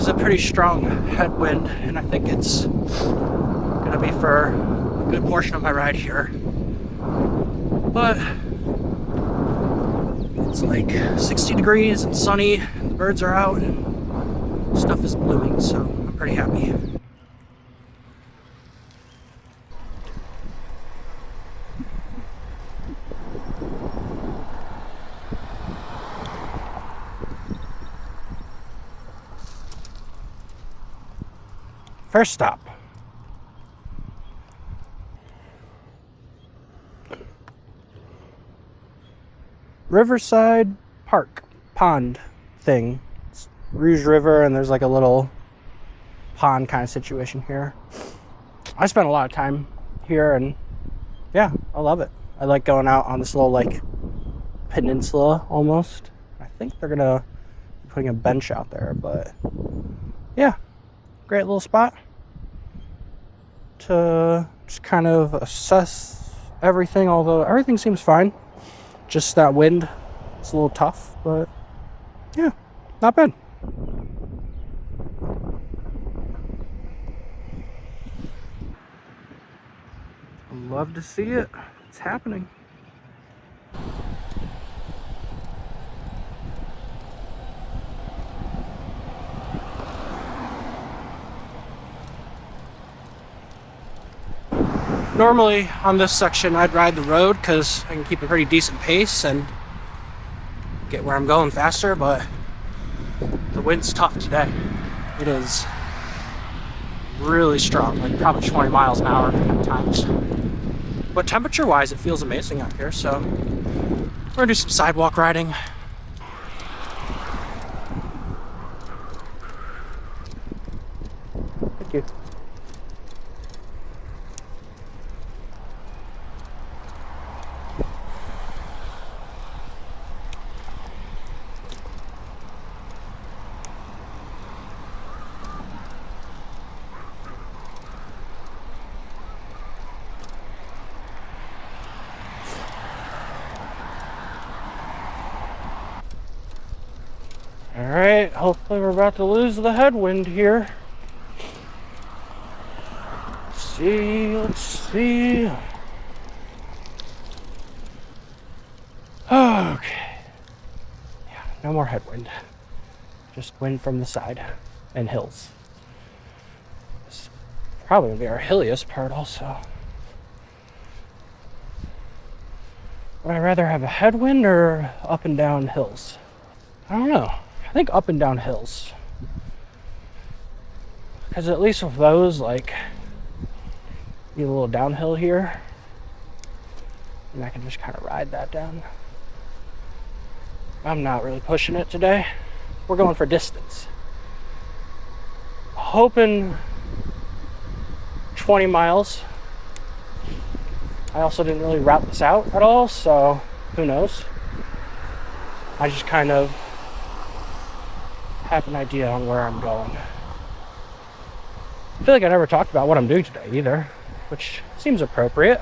is a pretty strong headwind, and I think it's gonna be for a good portion of my ride here. But it's like 60 degrees and sunny, and the birds are out, and stuff is blooming, so I'm pretty happy. First stop. Riverside Park pond thing. It's Rouge River, and there's like a little pond kind of situation here. I spent a lot of time here, and yeah, I love it. I like going out on this little like peninsula almost. I think they're gonna be putting a bench out there, but yeah, great little spot to just kind of assess everything, although everything seems fine. Just that wind, it's a little tough, but yeah, not bad. Love to see it. It's happening. Normally on this section I'd ride the road because I can keep a pretty decent pace and get where I'm going faster, but the wind's tough today. It is really strong, like probably 20 miles an hour at times. But temperature wise it feels amazing out here, so we're gonna do some sidewalk riding. Thank you. Alright, hopefully we're about to lose the headwind here. Let's see. Okay. Yeah, no more headwind. Just wind from the side and hills. This is probably gonna be our hilliest part also. Would I rather have a headwind or up and down hills? I don't know. I think up and down hills. Because at least with those, like, be a little downhill here. And I can just kind of ride that down. I'm not really pushing it today. We're going for distance. Hoping 20 miles. I also didn't really route this out at all, so who knows. I just kind of have an idea on where I'm going. I feel like I never talked about what I'm doing today either, which seems appropriate.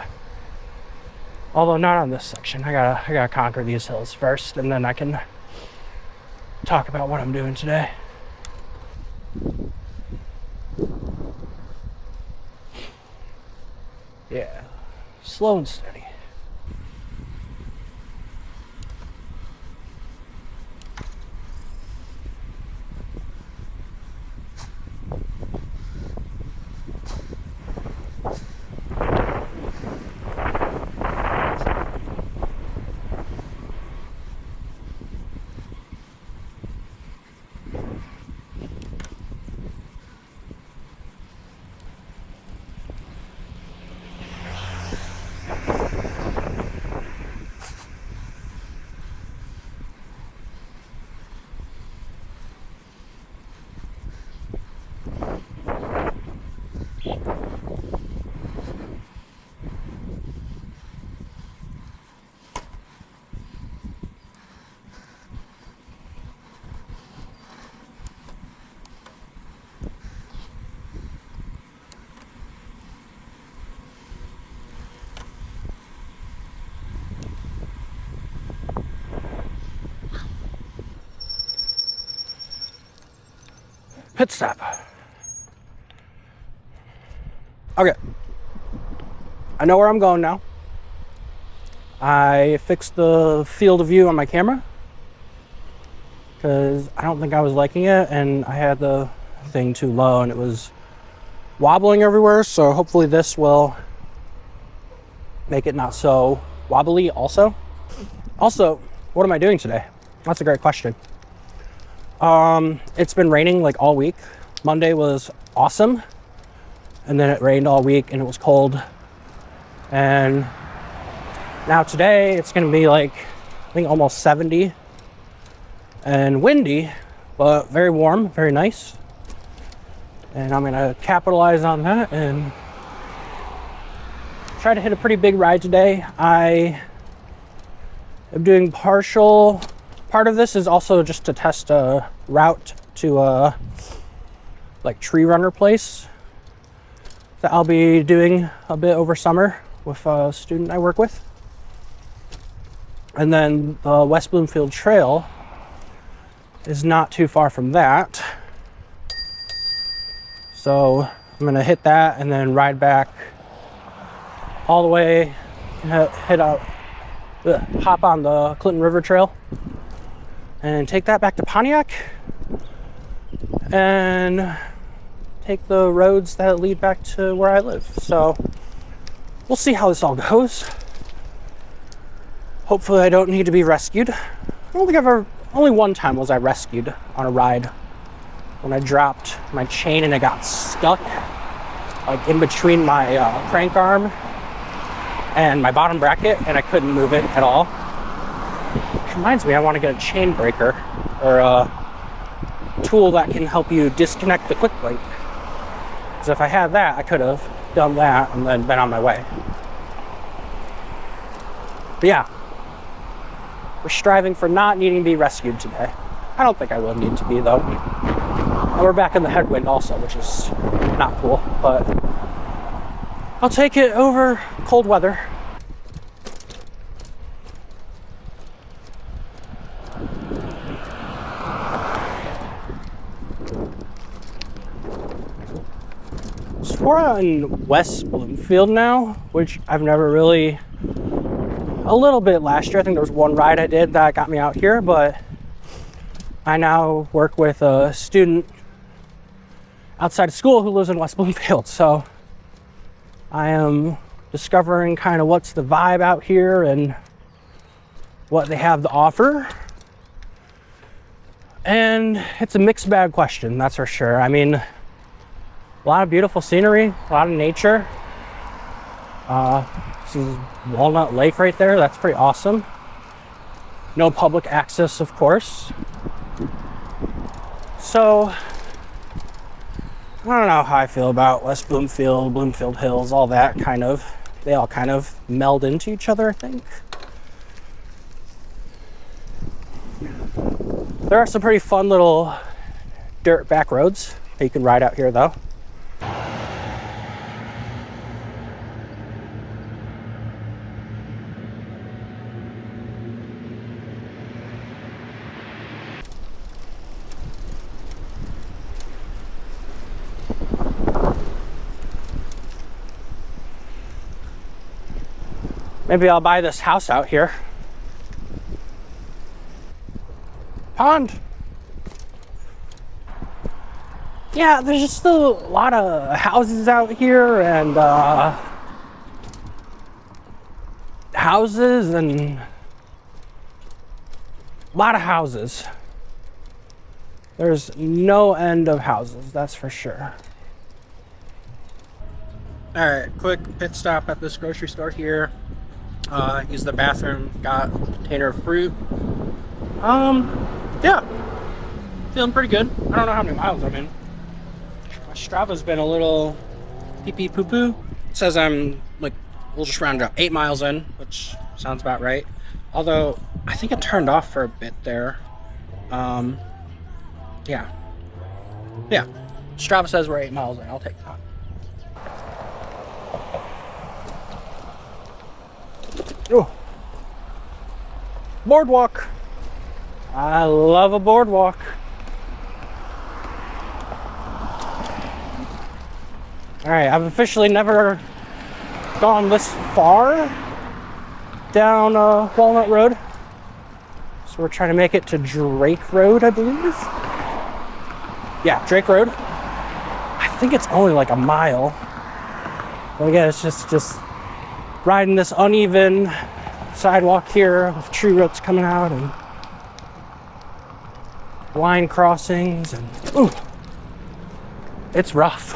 Although not on this section. I gotta conquer these hills first, and then I can talk about what I'm doing today. Yeah, slow and steady. Pit stop. Okay. I know where I'm going now. I fixed the field of view on my camera because I don't think I was liking it, and I had the thing too low and it was wobbling everywhere, so hopefully this will make it not so wobbly also. Also, what am I doing today? That's a great question. It's been raining like all week. Monday was awesome, and then it rained all week and it was cold. And now today it's gonna be like, I think almost 70 and windy, but very warm, very nice. And I'm gonna capitalize on that and try to hit a pretty big ride today. I am doing partial. Part of this is also just to test a route to a like tree runner place that I'll be doing a bit over summer with a student I work with. And then the West Bloomfield Trail is not too far from that. So I'm gonna hit that and then ride back all the way, hop on the Clinton River Trail and take that back to Pontiac and take the roads that lead back to where I live. So we'll see how this all goes. Hopefully I don't need to be rescued. I don't think I've ever, only one time was I rescued on a ride when I dropped my chain and it got stuck like in between my crank arm and my bottom bracket, and I couldn't move it at all. Which reminds me, I want to get a chain breaker or a tool that can help you disconnect the quick link. Because if I had that, I could have done that and then been on my way. But yeah, we're striving for not needing to be rescued today. I don't think I will need to be though. And we're back in the headwind also, which is not cool, but I'll take it over cold weather. So we're on West Bloomfield now, which I've never really, a little bit last year. I think there was one ride I did that got me out here, but I now work with a student outside of school who lives in West Bloomfield. So I am discovering kind of what's the vibe out here and what they have to offer. And it's a mixed bag question, that's for sure. I mean, a lot of beautiful scenery, a lot of nature. This is Walnut Lake right there. That's pretty awesome. No public access, of course. So I don't know how I feel about West Bloomfield, Bloomfield Hills, all that kind of. They all kind of meld into each other, I think. There are some pretty fun little dirt back roads that you can ride out here though. Maybe I'll buy this house out here. Pond. Yeah, there's just still a lot of houses out here and houses and a lot of houses. There's no end of houses, that's for sure. All right, quick pit stop at this grocery store here. Use the bathroom, got a container of fruit. Yeah, feeling pretty good. I don't know how many miles I'm in. My Strava's been a little pee-pee poo-poo. It says I'm like, we'll just round it up, 8 miles in, which sounds about right. Although, I think it turned off for a bit there. Yeah. Strava says we're 8 miles in, I'll take that. Oh, boardwalk. I love a boardwalk. All right, I've officially never gone this far down Walnut Road. So we're trying to make it to Drake Road, I believe. Yeah, Drake Road. I think it's only like a mile. But again, it's just riding this uneven sidewalk here with tree roots coming out and line crossings, and ooh, it's rough.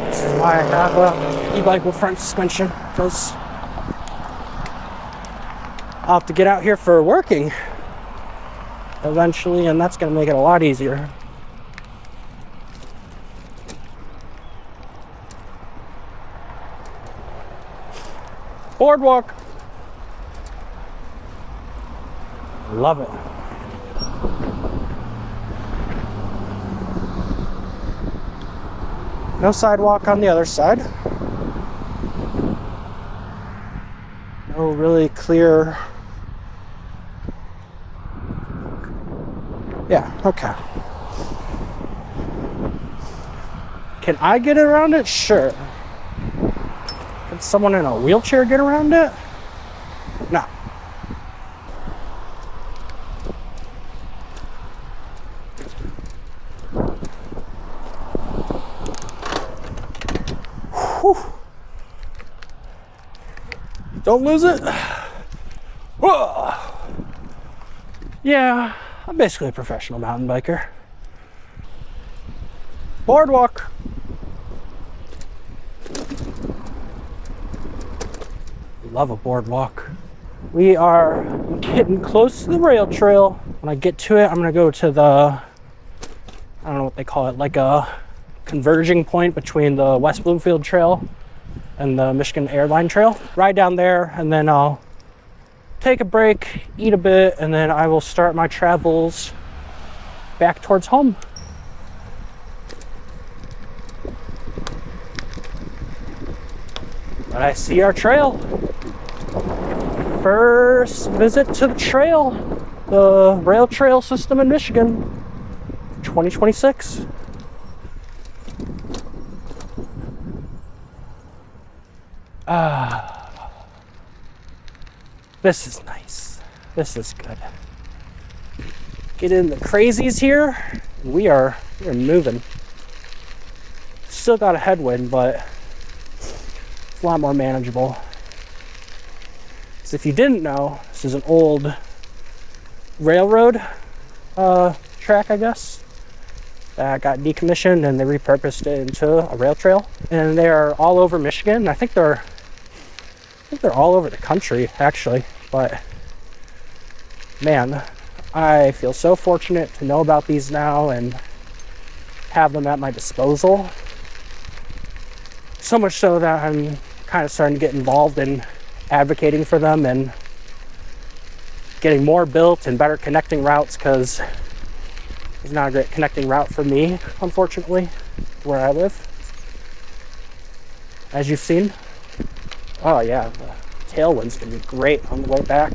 This is why I have a e-bike with front suspension, because I'll have to get out here for working eventually, and that's going to make it a lot easier. Boardwalk. Love it. No sidewalk on the other side. No really clear. Yeah, okay. Can I get around it? Sure. Can someone in a wheelchair get around it? No. Whew. Don't lose it. Whoa. Yeah, I'm basically a professional mountain biker. Boardwalk. Love a boardwalk. We are getting close to the rail trail. When I get to it, I'm gonna go to the, I don't know what they call it, like a converging point between the West Bloomfield Trail and the Michigan Airline Trail. Ride down there, and then I'll take a break, eat a bit, and then I will start my travels back towards home. But I see our trail. First visit to the trail, the rail trail system in Michigan, 2026. This is nice. This is good. Get in the crazies here. We're moving. Still got a headwind, but it's a lot more manageable. So if you didn't know, this is an old railroad track, I guess, that got decommissioned and they repurposed it into a rail trail. And they are all over Michigan. I think they're all over the country, actually. But man, I feel so fortunate to know about these now and have them at my disposal. So much so that I'm kind of starting to get involved in advocating for them and getting more built and better connecting routes, because there's not a great connecting route for me, unfortunately, where I live, as you've seen. Oh yeah, the tailwind's gonna be great on the way back.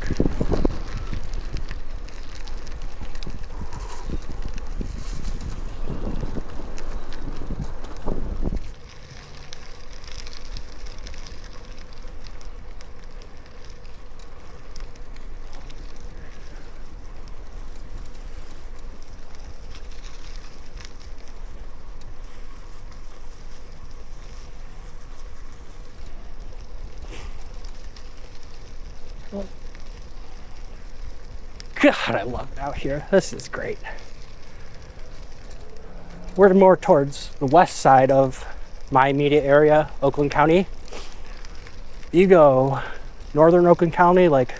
God, I love it out here. This is great. We're more towards the west side of my immediate area, Oakland County. You go northern Oakland County, like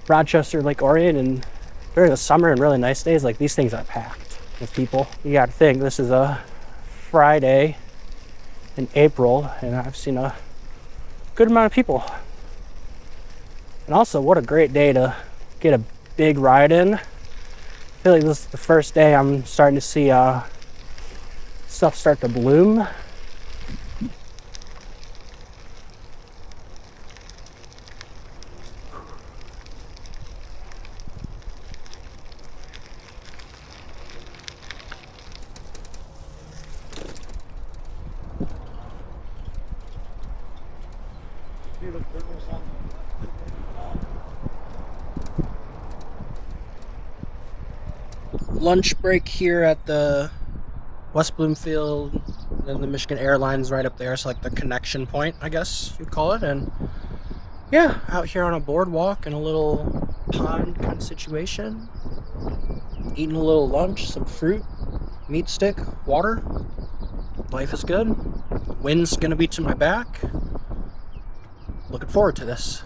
Rochester, Lake Orion, and during the summer and really nice days, like these things are packed with people. You gotta think, this is a Friday in April, and I've seen a good amount of people. And also, what a great day to get a big ride in. I feel like this is the first day I'm starting to see stuff start to bloom. lunch break here at the West Bloomfield, and then the Michigan Airlines right up there. So like the connection point, I guess you'd call it. And yeah, out here on a boardwalk in a little pond kind of situation. Eating a little lunch, some fruit, meat stick, water. Life is good. Wind's gonna be to my back. Looking forward to this.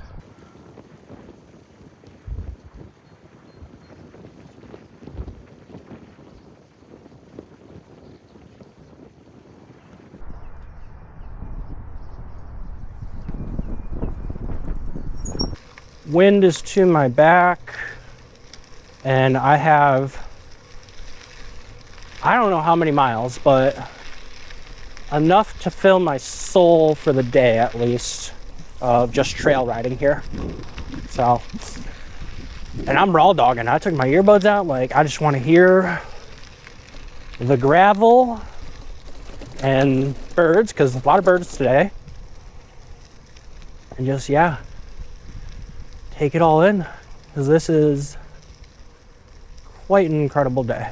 Wind is to my back, and I don't know how many miles, but enough to fill my soul for the day at least of just trail riding here. So, and I'm raw dogging. I took my earbuds out, like I just want to hear the gravel and birds, because a lot of birds today, and just take it all in, because this is quite an incredible day.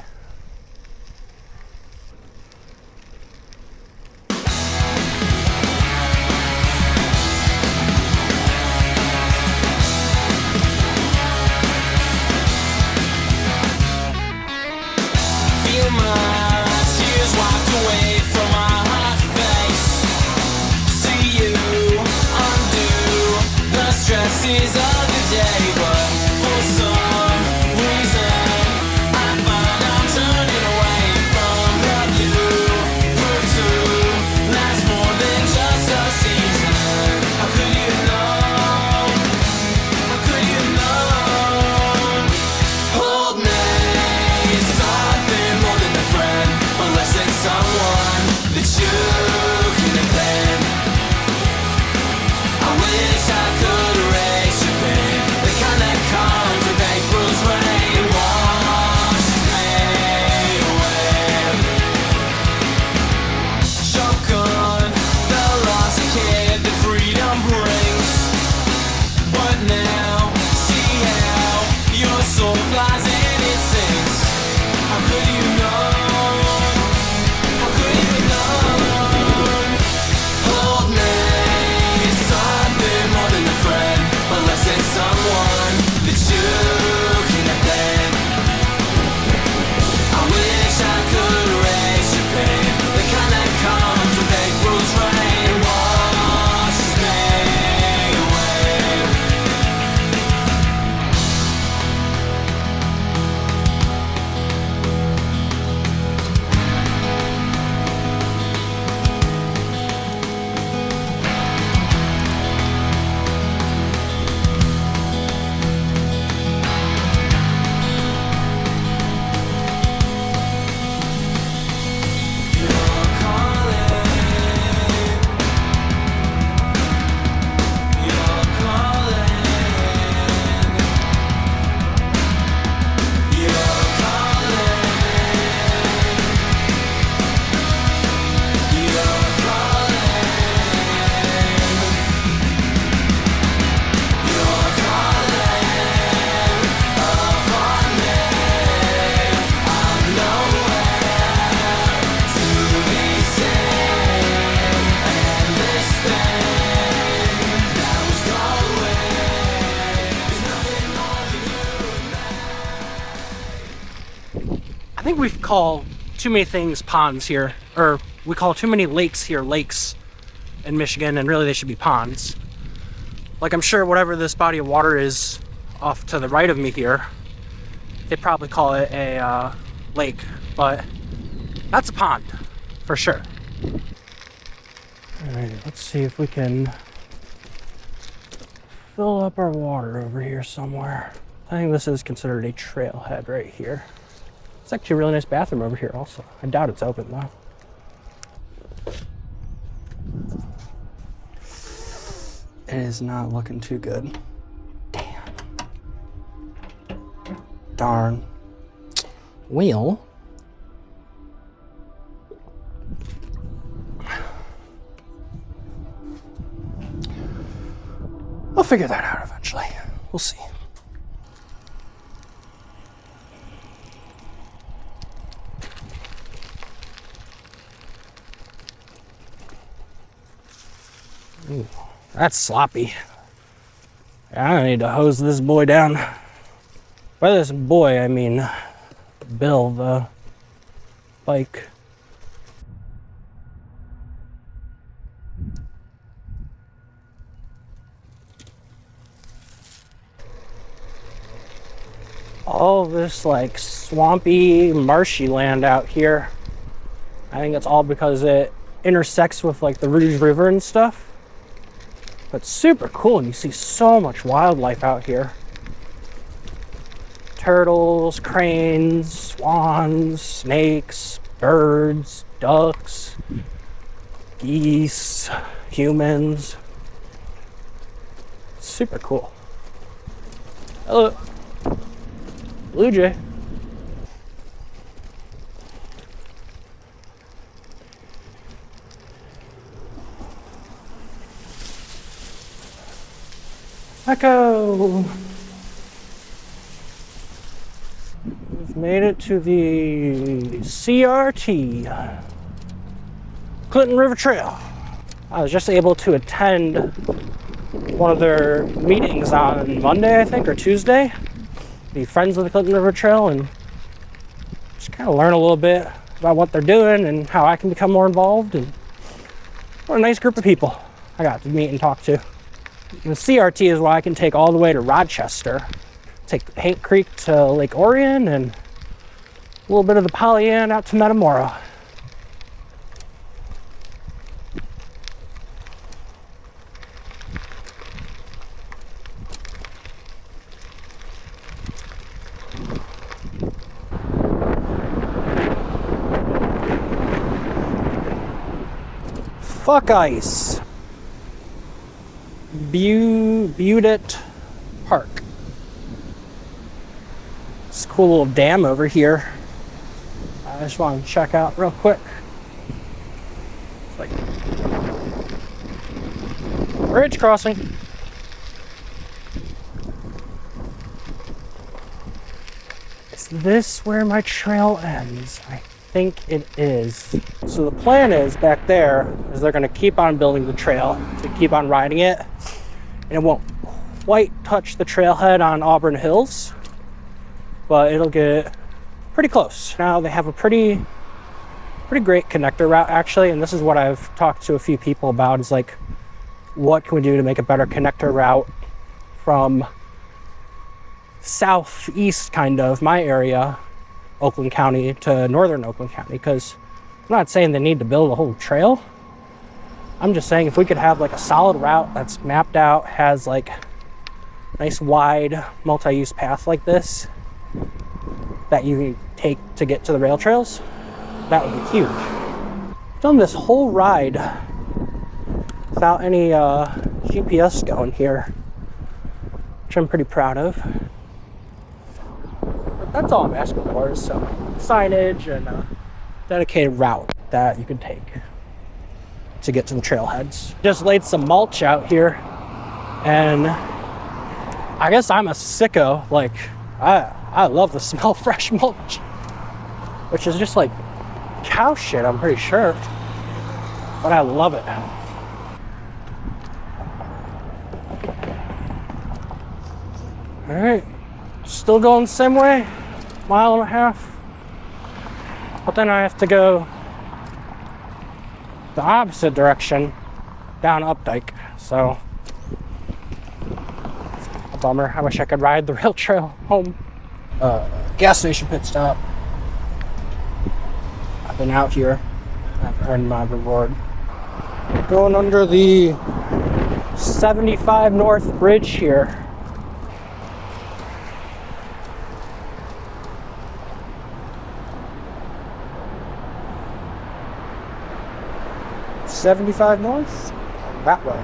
Feel my tears wiped away from my hot face. See you undo the stresses of the day, but for some reason I find I'm turning away from the blue. Prove to last more than just a season. How could you know? How could you know? Hold me, something more than a friend, or less than someone that you could have been. I wish I could erase your pain, the kind that comes with April's rain, washes me away. Choke on the loss of kid that freedom brings, but now see how your soul flies and it sings. How could you know? How could you know? Hold me, something more than a friend, but less than someone that you can have been. I wish I could erase your pain, the kind that comes with April's rain, washes me away. I think we call too many things ponds here, or we call too many lakes here lakes in Michigan, and really they should be ponds. Like, I'm sure whatever this body of water is off to the right of me here, they probably call it a lake, but that's a pond for sure. Alright, let's see if we can fill up our water over here somewhere. I think this is considered a trailhead right here. It's actually a really nice bathroom over here also. I doubt it's open though. It is not looking too good. Damn. Darn. Well, we'll figure that out eventually. We'll see. Ooh, that's sloppy. I need to hose this boy down. By this boy, I mean Bill, the bike. All this like swampy, marshy land out here. I think it's all because it intersects with like the Rouge River and stuff. But super cool, and you see so much wildlife out here. Turtles, cranes, swans, snakes, birds, ducks, geese, humans. Super cool. Hello. Blue jay. Echo. We've made it to the CRT, Clinton River Trail. I was just able to attend one of their meetings on Monday, I think, or Tuesday. Be friends with the Clinton River Trail and just kind of learn a little bit about what they're doing and how I can become more involved. And what a nice group of people I got to meet and talk to. The CRT is why I can take all the way to Rochester, take the Paint Creek to Lake Orion, and a little bit of the Pollyant out to Metamora. Fuck ice. Budet Park. It's a cool little dam over here. I just want to check out real quick. It's like bridge crossing. Is this where my trail ends? I think it is. So the plan is back there is they're going to keep on building the trail to keep on riding it, and it won't quite touch the trailhead on Auburn Hills, but it'll get pretty close. Now they have a pretty great connector route actually, and this is what I've talked to a few people about, is like, what can we do to make a better connector route from southeast kind of my area, Oakland County, to northern Oakland County, because I'm not saying they need to build a whole trail. I'm just saying if we could have like a solid route that's mapped out, has like nice wide multi-use path like this that you can take to get to the rail trails, that would be huge. I've done this whole ride without any GPS going here, which I'm pretty proud of. That's all I'm asking for, is some signage and a dedicated route that you can take to get to the trailheads. Just laid some mulch out here, and I guess I'm a sicko. Like, I love the smell of fresh mulch, which is just like cow shit, I'm pretty sure, but I love it. All right. Still going the same way, 1.5 miles, but then I have to go the opposite direction down Updike, so it's a bummer. I wish I could ride the rail trail home. Gas station pit stop. I've been out here. I've earned my reward. Going under the 75 North Bridge here. $75 north? That way.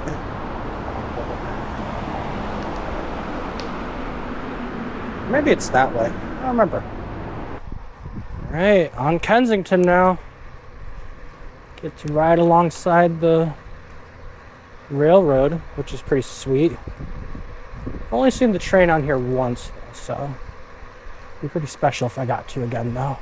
Maybe it's that way. I don't remember. Alright, on Kensington now. Get to ride alongside the railroad, which is pretty sweet. I've only seen the train on here once, so it'd be pretty special if I got to again, though.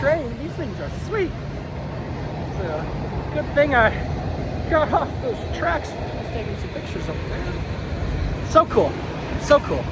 train. These things are sweet. It's a good thing I got off those tracks. I was taking some pictures up there. So cool. So cool.